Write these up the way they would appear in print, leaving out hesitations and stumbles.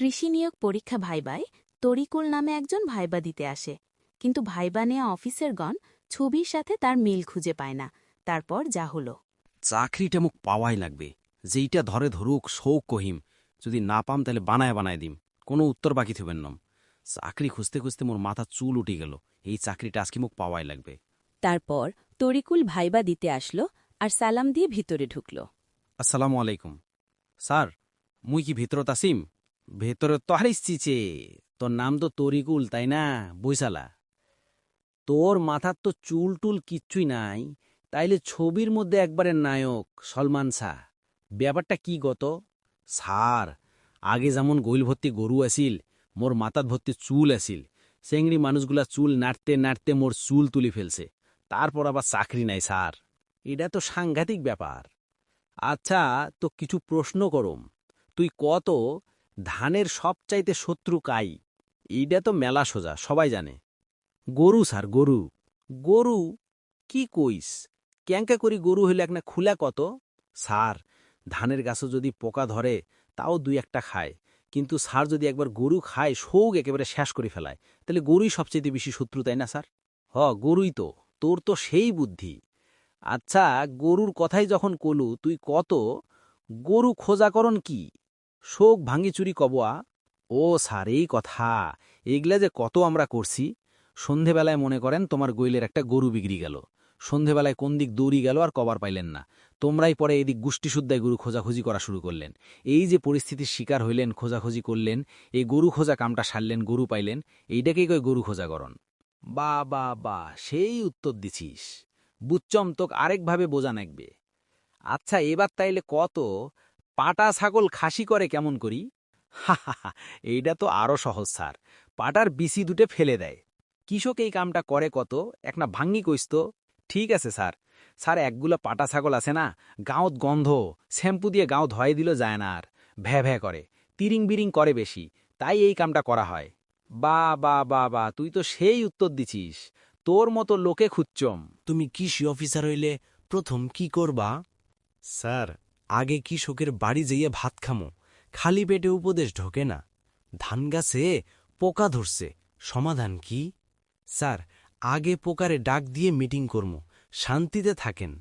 কৃষি নিয়োগ পরীক্ষা ভাইবায় তরিকুল নামে একজন ভাইবা দিতে আসে, কিন্তু ভাইবা নেয়া অফিসারগণ ছবির সাথে তার মিল খুঁজে পায় না। তারপর যা হলো। চাকরিটা মুখ পাওয়াই লাগবে, যেইটা ধরে ধরুক শৌক কহিম। যদি না পাম তাহলে বানায় বানায় দিম, কোনো উত্তর বাকি থবেন নম। চাকরি খুঁজতে খুঁজতে মোর মাথা চুল উঠে গেল। এই চাকরিটা আজকে মুখ পাওয়াই লাগবে। তারপর তরিকুল ভাইবা দিতে আসলো আর সালাম দিয়ে ভিতরে ঢুকল। আসসালামু আলাইকুম স্যার, মুই কি ভিতরত আসিম? ভেতরে তো হারিসছিছে। তোর নাম তো তরিকুল, তাই না? বইসালা, তোর মাথার তো চুল টুল কিচ্ছুই নাই, তাইলে ছবির মধ্যে একবারে নায়ক সলমান শাহ। ব্যাপারটা কি গত? স্যার, আগে যেমন গৈল ভর্তি গরু আসিল, মোর মাথাত ভর্তি চুল আসিল। চেংড়ি মানুষগুলা চুল নাড়তে নাড়তে মোর চুল তুলি ফেলছে। তারপর আবার চাকরি নাই স্যার। এটা তো সাংঘাতিক ব্যাপার। আচ্ছা, তো কিছু প্রশ্ন করম। তুই কত ধানের সবচাইতে শত্রু কাই? এইটা তো মেলা সোজা, সবাই জানে। গরু স্যার, গরু। গরু? কি কইস? ক্যাঙ্কা করি গরু হইলে এক না খুলা কত? স্যার, ধানের গাছও যদি পোকা ধরে তাও দুই একটা খায়, কিন্তু স্যার যদি একবার গরু খায় শোক একেবারে শেষ করে ফেলায়, তাহলে গরুই সবচেয়ে বেশি শত্রু, তাই না স্যার? গরুই তো। তোর তো সেই বুদ্ধি। আচ্ছা, গরুর কথাই যখন কলু, তুই কত গরু খোঁজাকরণ কি? শোক ভাঙি চুরি কবোয়া? ও স্যার, এই কথা। এগুলা যে কত আমরা করছি। সন্ধেবেলায় মনে করেন তোমার গৈলের একটা গরু বিক্রি গেল। সন্ধেবেলায় কোন দিক দৌড়ি গেল আর কবার পাইলেন না। তোমরাই পরে এদিক গোষ্ঠীশুদ্ধায় গরু খোঁজাখুঁজি করা শুরু করলেন। এই যে পরিস্থিতির শিকার হইলেন, খোঁজাখুঁজি করলেন, এই গরু খোঁজা কামটা সারলেন, গরু পাইলেন, এইটাকেই কয় গরু খোঁজাকরণ। বা বা বা, সেই উত্তর দিছিস। বুচ্চম, তোক আরেকভাবে বোঝা নাকবে। আচ্ছা, এবার তাইলে কত পাটা ছাগল খাসি করে কেমন করি? হা হা হা, এইটা তো আরো সহজ স্যার। পাটার বিসি দুটে ফেলে দেয়। কৃষক এই কামটা করে কত, এক না ভাঙ্গি কইস তো? ঠিক আছে স্যার। স্যার, একগুলা পাটা ছাগল আছে না, গাঁত গন্ধ, শ্যাম্পু দিয়ে গাঁও ধোয়াই দিল যায় না আর। ভ্যা ভ্যা করে, তিরিং বিরিং করে বেশি, তাই এই কামটা করা হয়। বা বা বা বা, তুই তো সেই উত্তর দিছিস। তোর মতো লোকে খুঁজছম। তুমি কৃষি অফিসার হইলে প্রথম কি করবা? স্যার, আগে কৃষকের বাড়ি যাইয়া ভাত খামো। খালি পেটে উপদেশ ঢোকে না। ধান গাছে পোকা ধরছে, সমাধান কি? স্যার, আগে পোকারে ডাক দিয়ে মিটিং করমু, শান্তিতে থাকেন।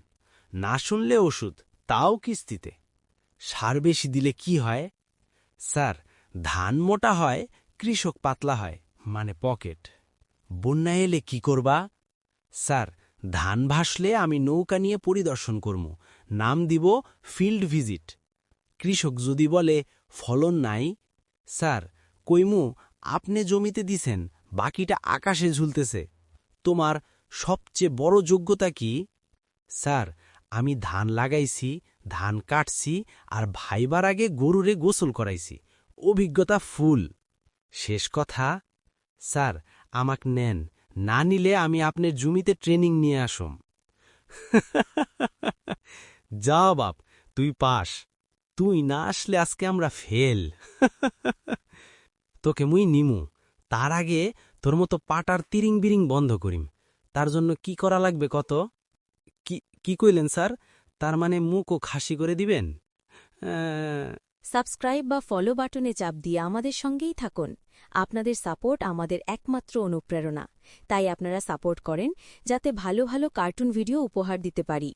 না শুনলে ওষুধ, তাও কিস্তিতে। সার বেশি দিলে কি হয়? স্যার, ধান মোটা হয়, কৃষক পাতলা হয়, মানে পকেট। বন্যা এলে কি করবা? স্যার, ধান ভাসলে আমি নৌকা নিয়ে পরিদর্শন করব, নাম দিব ফিল্ড ভিজিট। কৃষক যদি বলে ফলন নাই, স্যার কইমু আপনি জমিতে দিছেন, বাকিটা আকাশে ঝুলতেছে। তোমার সবচেয়ে বড় যোগ্যতা কি? স্যার, আমি ধান লাগাইছি, ধান কাটছি, আর ভাইবার আগে গরুরে গোসল করাইছি। অভিজ্ঞতা ফুল। শেষ কথা, স্যার আমাক নেন, না নিলে আমি আপনার জমিতে ট্রেনিং নিয়ে আসম। যা বাপ, তুই পাস। তুই না আসলে আজকে আমরা ফেল। তোকে মুই নিমু, তার আগে তোর মতো পাটার তিরিং বিরিং বন্ধ করিম। তার জন্য কি করা লাগবে কত? কি কইলেন স্যার? তার মানে মুখও খাসি করে দিবেন? সাবস্ক্রাইব বা ফলো বাটনে চাপ দিয়ে আমাদের সঙ্গেই থাকুন। আপনাদের সাপোর্ট আমাদের একমাত্র অনুপ্রেরণা, তাই আপনারা সাপোর্ট করেন যাতে ভালো ভালো কার্টুন ভিডিও উপহার দিতে পারি।